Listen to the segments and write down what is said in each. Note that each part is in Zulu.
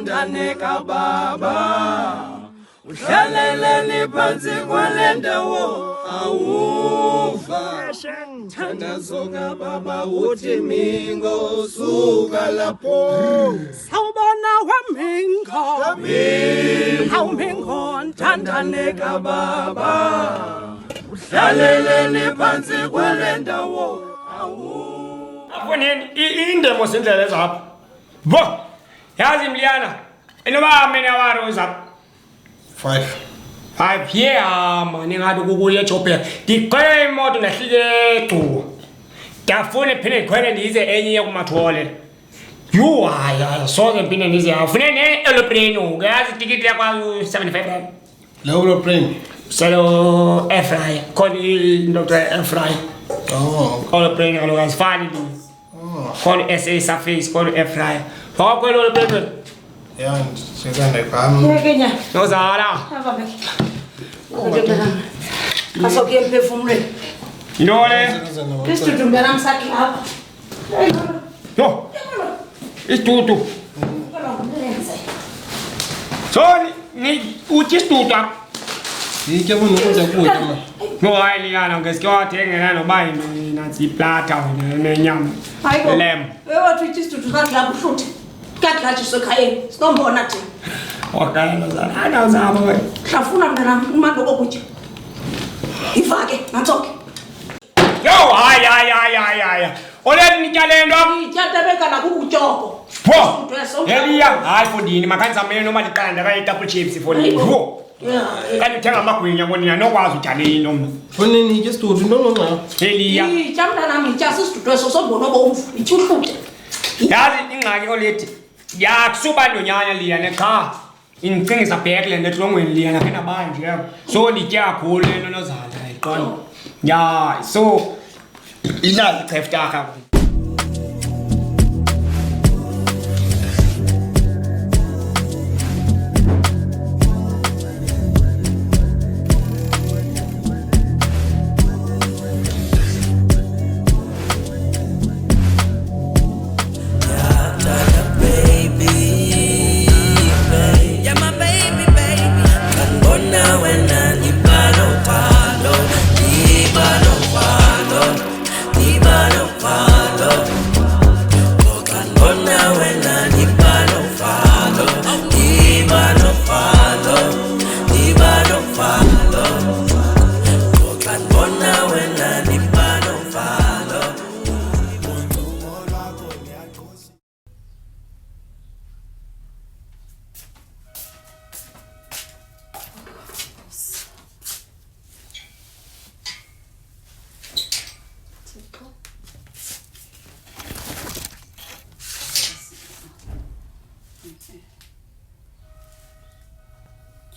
thandane kababa uhlaleleni phansi kwalendawo awuva thandazo kababa uthi mingo suka lapho sawubona wamingo awumingo thandane kababa uhlaleleni phansi kwalendawo Afonini indemo sendlela ezapha. Bo. Yazi Mliyana. Enoba mina waro zapha. 5 yeah man ngathi kukuye eJoburg. Ngiqale imoto nahlike gcu. Ngiyafuna phinde ngikhwele ndize enye kumathole. You haya soze phinde ndize afune ne aeroplane uyazi ticket yakwa 75. Lewo aeroplane. Salo airfryer. Khona Dr. airfryer. Oh. Aeroplane alokazifani. Khona SA surface khona airfryer. Phakakwelo aeroplane. Yeah, sezanda kwami. Ngekenya. Nozala. Ava bek. Asoke mphefumule. Yole. Isithuthumbe namsakhe lapha. No. Isitutu. Sorry, ni uthi isitutu. Yike bunokudla kudla ma. No ayiliyana ngesikwathengela noba nansi iplata nenyama. Hayibo. Lem. Wewathi uthi isithuthumbe kadla kuhluthe. Kadla sisokhayeni. Sinombona thina. Wakayela zana. Ana zaba wena. Hlafuna mntana imando kokutya. Ifake matsoke. Yo hayi. Oleni nityalendo. Ityata bekala kukutyoko. Pho. Eliya hayi fondini makhanza mina noma liqanda kayi double chips fondini. Wo. Yeah. Kanti uthenga amagwinya bona nokwazi utyale noma. Fonini ke studio ndononqa. Eliya. Ijamna nami ityasa isithuthwe eso sombona obomvu. Ityuhluthe. Yazi ingxaki olethi yakusuba ndonyana liyana cha incingisa bhekle netlongweni liyana phena manje so litya kakhulu lento nozala iqona ya so inali chefta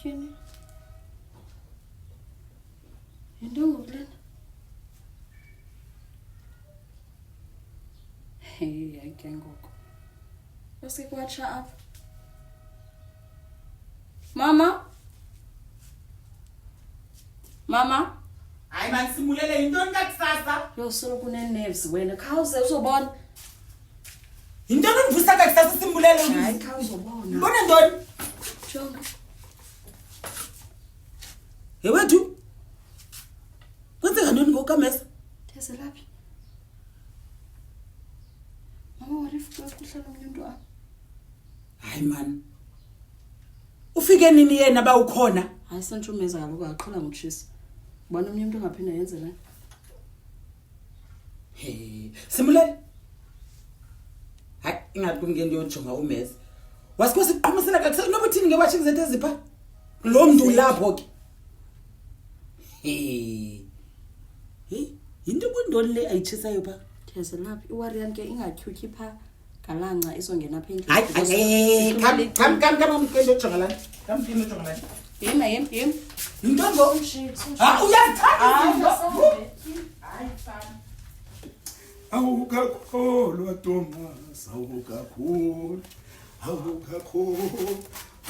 Kini? Yintoni lena? Hey, ayike ngoko. Bese kwatsha apha. Mama? Mama? Hayi mansimulele yintoni kakusasa? Yo solo kune-nerves wena. Khawuze uzobona. Yintoni univusa kakusasa simbulele Hayi ubizi? khawuzobona. Ubona ntoni? Jonga. He wethu. Kwenzeka ntoni ngokamesa? Theze laphi? Mama warifu kuhlala umuntu apha. Hayi man. Ufike nini yena ba ukhona? Hayi sentsumeza kaloku aqhala ngutshisa. Ubona omnye umuntu ongaphinda yenze la. He, simbulele. Hayi ingathi kunge ndiyojonga umesa. Wasikho siqhumisela kakusasa noba uthini ngewathi izinto ezipha? Lo mntu lapho ke. Hey. Hey, into kundoni le ayichisayo pha? Theze laphi? Iwarian ke ingatyhuki pha galanca izongena apha endlini. Hayi, kam ndiyojonga lana. Kam ndiyojonga lana. Yema. Intongo. Ah, uyazithanda izinto. Hayi fana. awukakholwa Thomas awukakhulu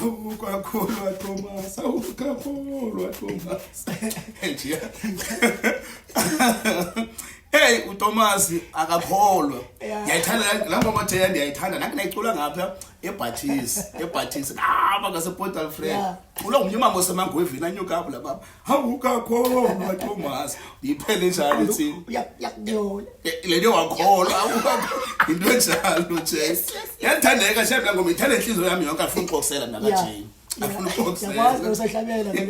Awukakholwa Thomas, awukakholwa Thomas. Nje. Hey uThomas akakholwa. Ngiyayithanda la ngoma Jaya ndiyayithanda naku nayicula ngapha eBathis. Ngapha ngase Port Alfred. Ulo umnyama mosemangwevini anyuka apha la baba. Awukakholwa Thomas. Iphele njalo ithini? Yakudyola. Le nto wakholwa into enjalo nje. Yathandeka chef la ngoma ithanda inhliziyo yami yonke afuna ukuxoxela nakaJay. Afuna ukuxoxela. Yakwazi usahlabela lo.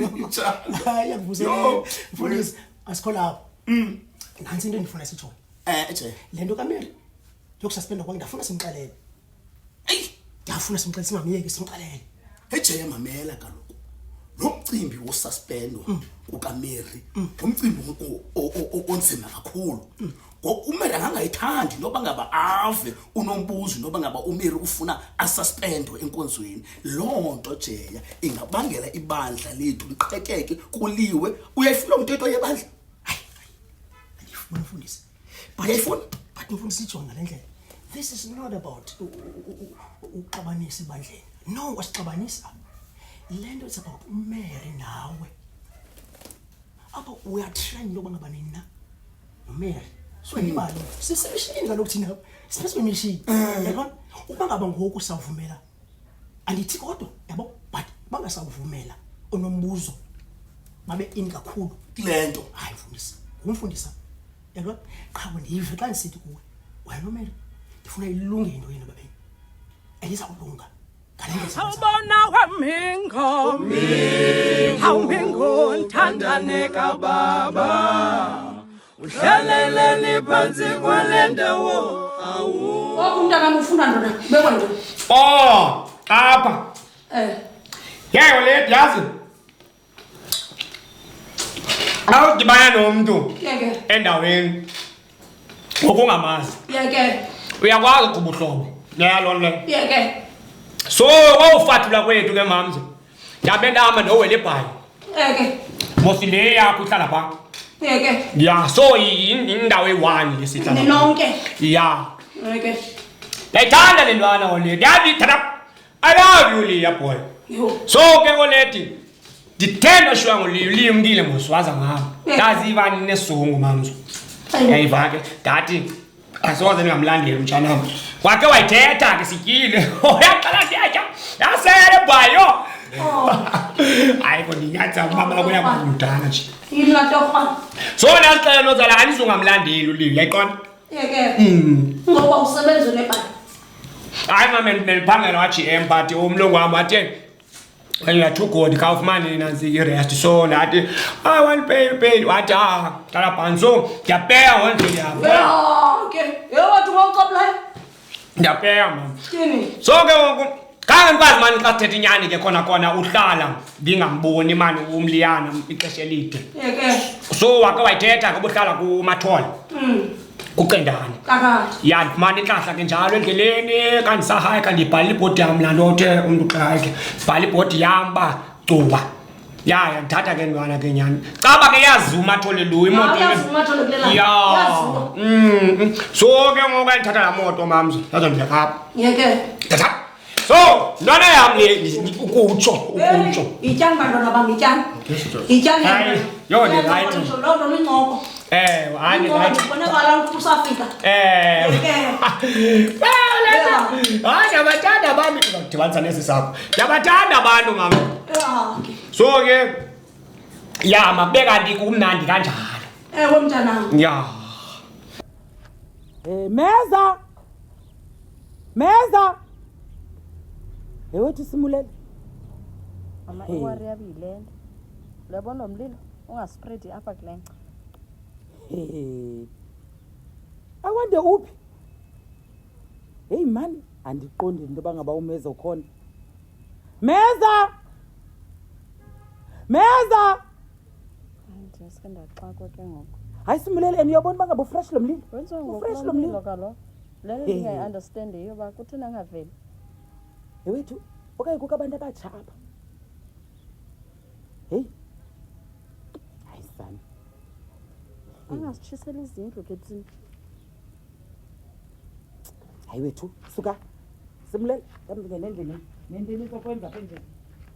Hayi yakuvusela. Mfundisi asikhola lapho. Nansi into endifuna sithole. Nje. Le nto kaMary yokususpenda kwakhe ndafuna simxelele. Hey, ndafuna simxelele singamyeki simxelele. Ejaya mamela kaloku. Lo mcimbi wosuspendwa kukaMary, umcimbi onzima kakhulu. Ngokumele angangayithandi noba ngaba ave unombuzo noba ngaba uMary ufuna asuspendwe enkonzweni. Lo nto Jaya ingabangela ibandla lethu liqhekeke kuliwe. Uyayifuna umthetho yebandla? Mfundisi. But mfundisi ijonga le ndlela. This is not about uxabanisa ibandleni. No, wasixabanisa. Lento it's about uMary nawe. Apho we are trying loba ngaba nina. uMary. So imali. Sisebishini kaloku thina. Siphethe imishini. Yabona? Uma ngaba ngoku sawuvumela. Andithi kodwa, yabo, but bangasawuvumela onombuzo. Babe in kakhulu. Lento. Hayi mfundisi. Umfundisa. Yabona? Qha ndiyive xa ngisithi kuwe. Wena uMary. Ndifuna ilunge into yena babeni. Elizawulunga. Awubona wamingo awumingo nthandane kababa uhlaleleni phansi kwale ndawo awu Umntana ufuna ndona bekwa ntoni? Apha. Yayo le yazi. Awudibana nomuntu endaweni ngokungamazi. Yeke. Uyakwazi ukubuhlobo. Yalona. Yeke. So wawufathula kwethu ke mamzi. Yabe ndahamba nowele ebhayi. Yeke. Mosile yakho uhlala pha. Yeke. Ya so indawo eyi-1 lesihlala. Ninonke. Ya. Yeke. Ndayithanda le ntwana oledi. Yathi thana. I love you Leah boy. Yo. So ke oledi. Ndithanda shwa ngoliyimkile moswaza ngam. Ndaziva nesizungu mamzi. Yayiva ke ndathi asoze ningamlandeli mtshana. Wake wayithetha ke sityile. Uyaqala ndiyatya. Yasele bhayo. Hayi kodwa inyatsa mama la kuyakudana nje. Yina torha. So nasixela nozala anisungamlandeli uLivi yayiqonda. Yeke. Ngoba usebenza nebhayi. Hayi mama niliphangela waGM party umlungu wami wathi when you are too good kaufumani nansi irest so nathi I want pay wathi qala phansi so ndiyapeya wonke Yeah, okay. Wathi ngoqoplayo. Ndiyapeya mama. Yini? So ke ngoku kange nikwazi mani xa sithetha inyani ke khona uhlala ngingamboni mani umliyana ixesha elide. Yeke. So wake wayithetha ke uhlala kuMathole. Kuqendana. Kakade. Ya ndifumana inhlahla ke njalo endleleni kandisahaya kandibhala ibhodi yam laa nto othe umntu qake bhala ibhodi yam uba cuba. Ya ndithatha ke ntwana ke nyani. Caba ke yazi uMathole lo imoto. Yazi uMathole kulela. Ya. So ke ngoku ndithatha laa moto mamzi yazondibeka apha. Yeke. Thatha. So ntwana yam le ukutsho. Ityani bantwana bam ityani. Ityani. Hayi yo ndi-right. Lo nto lincoko. Hayi right. Bonakala ukuthi usafika. Hayi ndiyabathanda abantu ndibanisa nesi sakho. Ndiyabathanda abantu mama. So ke ya makube kanti kumnandi kanjalo. Ewe mntanam. Ya. Meza. Ewethu simulele. Mama iwari yabile. Uyabona umlilo ungaspread apha kulenca. Awande uphi? Hey man, andiqondi into bangaba umeza khona. Meza! Hayi ndiske ndaxakwa ke ngoku. Hayi simuleleni uyabona bangaba fresh lo mlilo. Wenziwa Fresh lo mlilo. kalo. Lelo lingayi understand yoba kuthina angaveli. Ewethu, okanye kukho abantu abatsha apha. Hey. Hayi sana. Angasitshisela izindlu ke tsini. Hayi wethu, suka. Simulele, kambe nendlela. Nendlela izokwenza apha nje.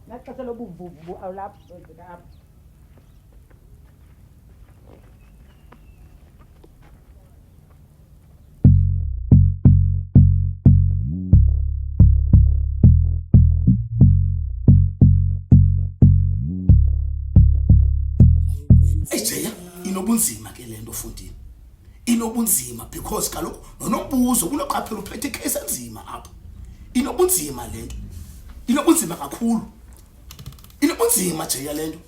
Ngaxesha lobuvuvu awulapho lapho. Ejeya inobunzima ke lento Fundile. Inobunzima because kaloku nonombuzo kunoqaphela uphethe case enzima apha. Inobunzima lento. Inobunzima kakhulu. Inobunzima Jeya lento.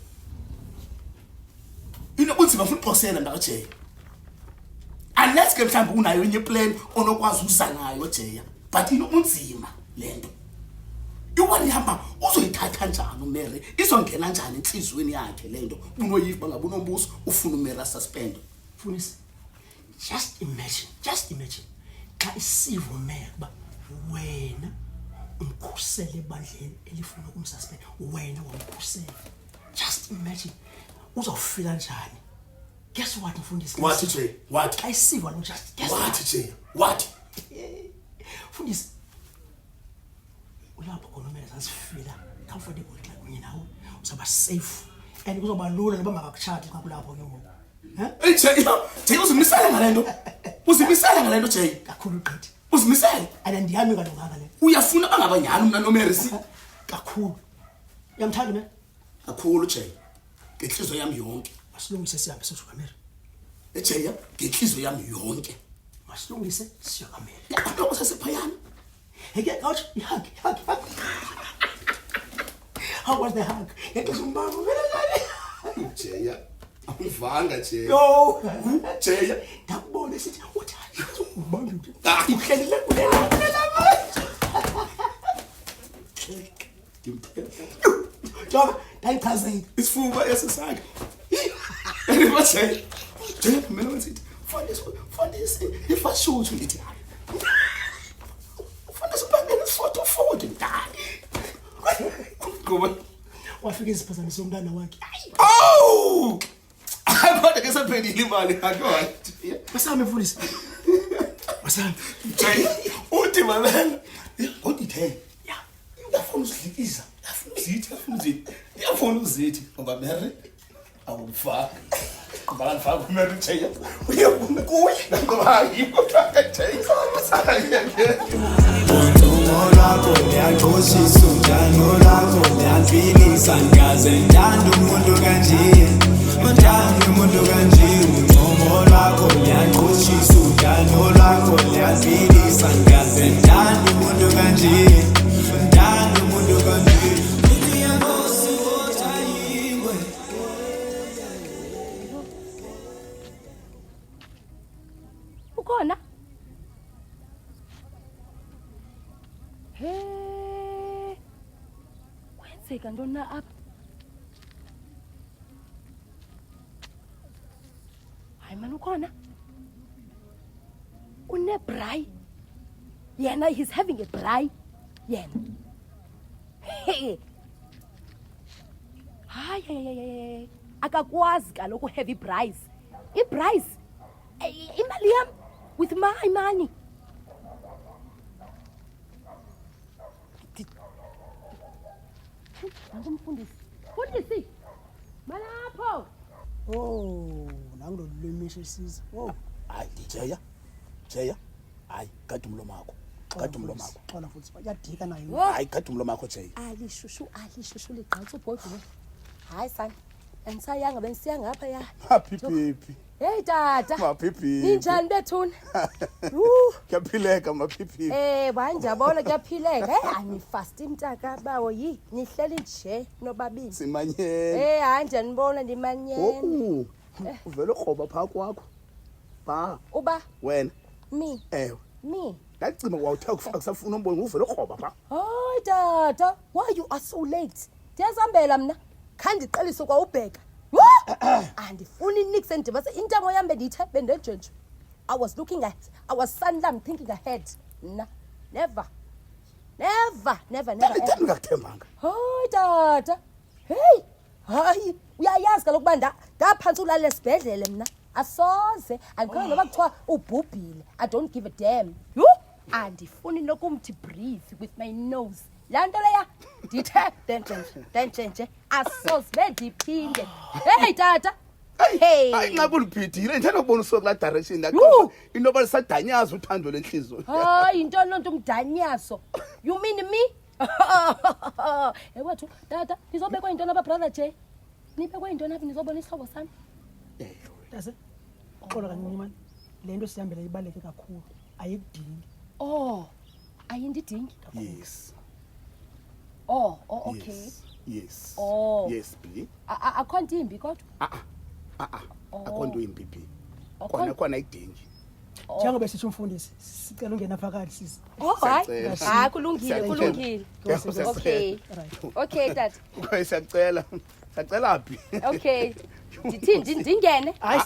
Inobunzima futhi phosela ndaka Jeya. Unless ke mhlawumbe unayo enye plan onokwazi uza nayo Jeya, but inobunzima lento. Iwani hamba uzoyithatha njani uMary? Izongena njani enhlizweni yakhe lento? Unoyiva ngabe unombuso ufuna uMary suspend. Mfundisi, just imagine xa isivo uMary ba wena umkhusele ebandleni elifuna ukumsuspend, wena wamkhusela. Just imagine uzofila njani. Guess what mfundisi? What Jay? What? I see one just guess What Jay? What? Mfundisi, ulapho khona uMary asifila comfortable xa kunye nawe uzaba safe and kuzoba lula ngoba makakuchati xa kulapho ke ngoku. Jay uzimisela ngalento. Uzimisela ngalento Jay. Kakhulu gqithi. Uzimisela. And ndiyami kalunganga le. Uyafuna bangabanyani umna noMary si. Kakhulu. Yamthanda mina? Kakhulu Jay. Ngenhliziyo yami yonke. Masilungise sihambe sisuka Mary. Jay, ngenhliziyo yami yonke. Masilungise siyoka Mary. Yakho sasephayana. Hey, ouch, hug. How was the hug? It was umbavu. Jay, awuvanga Jay. No. Jay, Ndakubona sithi what are you? Umbavu. uhlelile kulela. Joba, dayichazile. Isifuba esisakhe. Andiba Jay. Jay, mina ngithi fondisi ifashuthu ngithi hayi. Fondisi ubambele ifoto ndani. Ngoba Wafika iziphazamisa umntana wakhe. oh! Kodwa ke sephelile imali akho. Masami mfundisi. Masami. Jay, uthi mamela. Udithe. Yeah. Uyafuna uzidlikiza. Uyafuna uzithi ngoba Mary awufaka. Ngoba ngifaka uMary Jay. Uyafuna kuye ngoba yikho Jay. Olwakho liyaqoshisa unjani olwakho liyaphilisa ngikaze ndanda umuntu kanje ndanda umuntu kanje uncomo lwakho liyaqoshisa unjani olwakho liyaphilisa ngikaze ndanda umuntu kanje ndanda umuntu kanje ngiyangosi ngojayingwe Ukhona? Hey. Kwenzeka ntoni na apha? Hayi man ukhona? Unebray. Yena he's having a braai. Yena. Hey. Hayi. Akakwazi kaloku heavy braais. I-braais. Imali yam with my money. Ngumfundisi. Fundisi. Malapho. Oh, nangu lwemisha isiza. Oh, Hayi Jay. Hayi, gada umlomo wakho. Gada umlomo wakho. xona futhi bayadika nayo. Hayi, gada umlomo wakho Jay. Alishushu liqhatha ubhodlo. Hayi sana. Angisayanga benisiya ngapha ya. Happy baby. Hey tata. Mapipi. Ninjani bethuna? Kuyaphileka mapipi. Banjabona kuyaphileka. Anifasti mtaka bawo yi. Nihleli nje nobabili. Simanyene. Hayi nje nibona ndimanyene. Uvela ukhoba pha kwakho. Ba. Uba Wena. me. Ewe. Me. Ngacima kwawuthe kusafuna umbone uvela ukhoba pha. Hayi tata, why you are so late? Ndiyazihambela mna. Khandiqelise kwa ubheka. Andifuni nix endibase intamo yami bendithe bendenjenje. I was sunlam thinking ahead. Never. Ndithanda ngakuthembanga. Hayi tata. Hey, hayi, uyayazi kaloku uba ndaphantsi ulale esibhedlele mna. Asoze, andikho noba kuthiwa ubhubhile. I don't give a damn. Andifuni nokumthi breathe with my nose. Laa nto leya ndithe nje asozibe ndiphinde. Hey tata. Hayi Hey. ngabe uliphidile ndithanda ukubona usuku la direction Yho. yaqoba inoba lisadanyaza uthando lenhliziyo. Hayi into lonto umdanyaso. You mean me? Ewethu tata nizobekwa into naba brother J. Nibekwe into naphi nizobona isihlobo sami? Tase. Xola kancinci manje. Lento sihambele ibaleke kakhulu. Ayikudingi. Oh. Ayindidingi. Yes. Oh, okay. Yes. Oh. Yes, B. Akho nto imbi kodwa. Akonto imbibi. Khona idingi. Njengoba sithi umfundisi sicela ungena phakathi sisi. Oh, hayi. Siyacela. Hayi kulungile. Okay. Okay tata. Siyacela. Siyacela phi? Okay. Ndithini ndingene? Hayi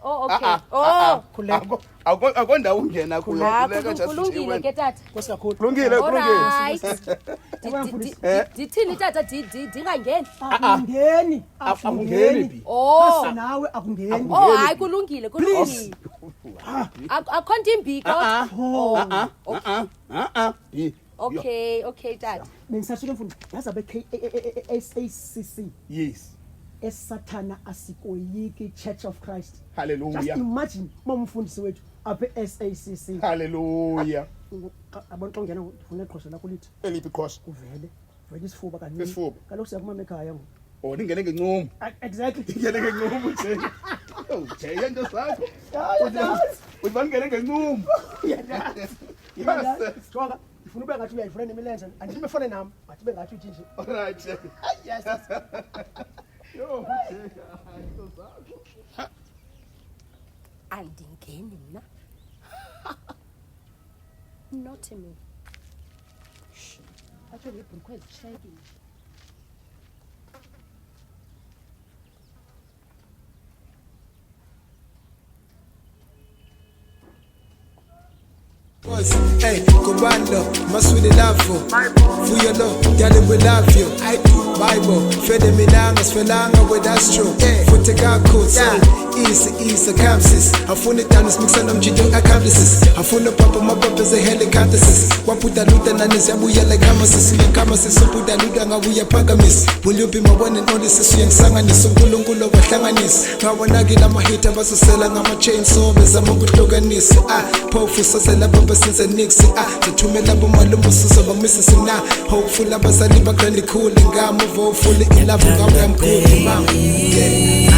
Oh, okay. Oh, khuleka. Akonda ungena khuleka kulungile ke tata. Kwesikakhulu. Kulungile. Alright. Ndithini tata ndingangeni? Akungeni. Akungeni. Oh. Nawe akungeni. Oh, hayi kulungile. Akho nto imbi kodwa. Okay tata. Bengisashilo mfundi. Yazabe KACC. Yes. Esathana asikoyiki Church of Christ. Hallelujah. Just imagine momfundisi wethu apha SACC. Hallelujah. Abantu ongena ufuna iqhosha lakho lithi Eliphi iqhosha? uvele isifuba kanini. Isifuba. Kaloku siyakuma ekhaya ngo. Oh, ningene ngencumo. Exactly. Ngene ngencumo nje. Oh, nje into sakho. Uthi ngene ngencumo. Jonga, ufuna ube ngathi uyayifuna nemilenze. Andithi befone nami, bathi bengathi uthi nje. Alright. Yes. Yo. Andingeni mna. Not me. Actually, ibhulukwe ezishayekile. Hey, Kubando, my sweet love for your love, girl, we love you. I do Bible, fede milanga, sfelanga with astro. Hey, futeka codes, easy, campuses. Afuna danos mixan am jido accomplices. Afuna papa, my papa's a helicopters. Waputa luta nanis yabuya like Hamasis, so puta luta nga we pagamis. Will you be my one and only sis yang sanganis, so gulungulo batlanganis. Kawanagi na mahita baso sela ngama chainsaw, bezamokutoganis. Pofu sasela papa since a nixie. Zathumela bomalumbu suso bamisa na. Hopeful abazali bagrandi cool and gamo fully in love with I'm good, mom. Yeah.